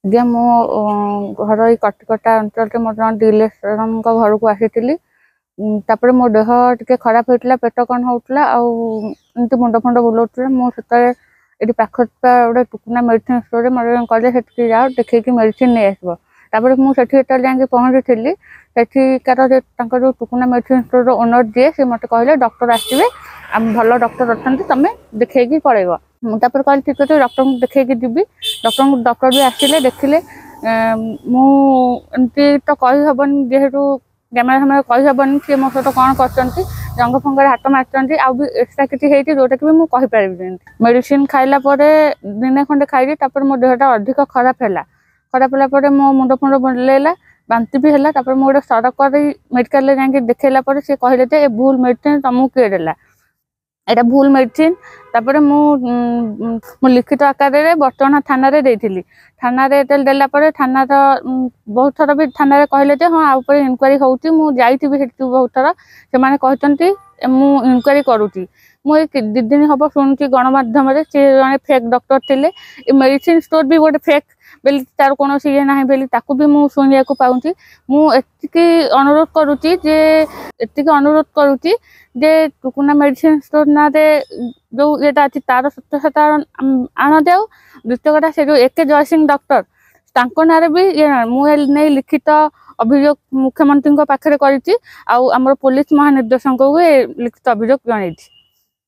ଆଜ୍ଞା ମୁଁ ଘର ଏଇ କଟିକଟା ଅଞ୍ଚଳରେ ମୋର ଜଣେ ରିଲେସନଙ୍କ ଘରକୁ ଆସିଥିଲି। ତାପରେ ମୋ ଦେହ ଟିକେ ଖରାପ ହେଇଥିଲା, ପେଟ କ'ଣ ହଉଥିଲା ଆଉ ଏମିତି ମୁଣ୍ଡ ଫୁଣ୍ଡ ବୁଲଉଥିଲା। ମୁଁ ସେତେବେଳେ ଏଠି ପାଖରେ ଥିବା ଗୋଟେ ଟୁକୁନା ମେଡ଼ିସିନ ଷ୍ଟୋରରେ ମୋତେ କହିଲେ ସେଠିକି ଯାଅ ଦେଖେଇକି ମେଡ଼ିସିନ ନେଇ ଆସିବ। ତାପରେ ମୁଁ ସେଠି ଯେତେବେଳେ ଯାଇକି ପହଞ୍ଚିଥିଲି, ସେଠିକାର ତାଙ୍କର ଯେଉଁ ଟୁକୁନା ମେଡ଼ିସିନ ଷ୍ଟୋରର ଓନର ଯିଏ, ସେ ମୋତେ କହିଲେ ଡକ୍ଟର ଆସିବେ, ଭଲ ଡକ୍ଟର ଅଛନ୍ତି, ତମେ ଦେଖେଇକି ପଳେଇବ। ମୁଁ ତାପରେ କହିଲି ଠିକ୍ ଅଛି, ଡକ୍ଟରଙ୍କୁ ଦେଖେଇକି ଯିବି। ଡକ୍ଟର ବି ଆସିଲେ, ଦେଖିଲେ। ମୁଁ ଏମିତି ତ କହିହେବନି, ଯେହେତୁ କ୍ୟାମେରା ସାମ୍ନାରେ କହିହେବନି ସିଏ ମୋ ସହିତ କ'ଣ କରିଛନ୍ତି, ଜଙ୍ଘ ଫଙ୍ଗରେ ହାତ ମାରିଛନ୍ତି, ଆଉ ବି ଏକ୍ସଟ୍ରା କିଛି ହେଇଛି ଯେଉଁଟାକି ବି ମୁଁ କହିପାରିବିନି। ମେଡ଼ିସିନ ଖାଇଲା ପରେ ଦିନେ ଖଣ୍ଡେ ଖାଇଲି, ତାପରେ ମୋ ଦେହଟା ଅଧିକ ଖରାପ ହେଲା। ଖରାପ ହେଲା ପରେ ମୋ ମୁଣ୍ଡ ଫୁଣ୍ଡ ବୁଲେଇଲା, ବାନ୍ତି ବି ହେଲା। ତାପରେ ମୁଁ ଗୋଟେ ସରକାରୀ ମେଡ଼ିକାଲରେ ଯାଇକି ଦେଖେଇଲା ପରେ ସେ କହିଲେ ଯେ ଏ ଭୁଲ ମେଡ଼ିସିନ ତମକୁ କିଏ ଦେଲା, এটা ভুল মেডিସିନ। ତାପରେ ମୁଁ ଲିଖିତ ଆକାରରେ ବର୍ତ୍ତମାନ ଥାନାରେ ଦେଇଥିଲି। ଥାନାରେ ଯେତେବେଳେ ଦେଲା ପରେ ଥାନାର ବହୁତ ଥର ବି ଥାନାରେ କହିଲେ ଯେ ହଁ ଆ ଉପରେ ଇନକ୍ୱାରି ହେଉଛି। ମୁଁ ଯାଇଥିବି ସେଠି ବହୁତ ଥର, ସେମାନେ କହିଛନ୍ତି ମୁଁ ଇନକ୍ୱାରି କରୁଛି। ମୁଁ ଏଇ 2 ଦିନ ହେବ ଶୁଣୁଛି ଗଣମାଧ୍ୟମରେ ସେ ଜଣେ ଫେକ୍ ଡକ୍ଟର ଥିଲେ, ଏ ମେଡ଼ିସିନ ଷ୍ଟୋର ବି ଗୋଟେ ଫେକ୍ ବୋଲି, ତାର କୌଣସି ଇଏ ନାହିଁ ବୋଲି ତାକୁ ବି ମୁଁ ଶୁଣିବାକୁ ପାଉଛି। ମୁଁ ଏତିକି ଅନୁରୋଧ କରୁଛି ଯେ ଟୁକୁନା ମେଡ଼ିସିନ ଷ୍ଟୋର ନାଁରେ ଯେଉଁ ଇଏଟା ଅଛି ତାର ସତ୍ୟାସତ୍ୟ ଆଣଯାଉ। ଦ୍ୱିତୀୟ କଥା, ସେ ଯେଉଁ ଏକେ ଜୟସିଂ ଡକ୍ଟର ତାଙ୍କ ନାଁରେ ବି ମୁଁ ନେଇ ଲିଖିତ ଅଭିଯୋଗ ମୁଖ୍ୟମନ୍ତ୍ରୀଙ୍କ ପାଖରେ କରିଛି, ଆଉ ଆମର ପୋଲିସ ମହାନିର୍ଦ୍ଦେଶକଙ୍କୁ ଲିଖିତ ଅଭିଯୋଗ ଜଣାଇଛି।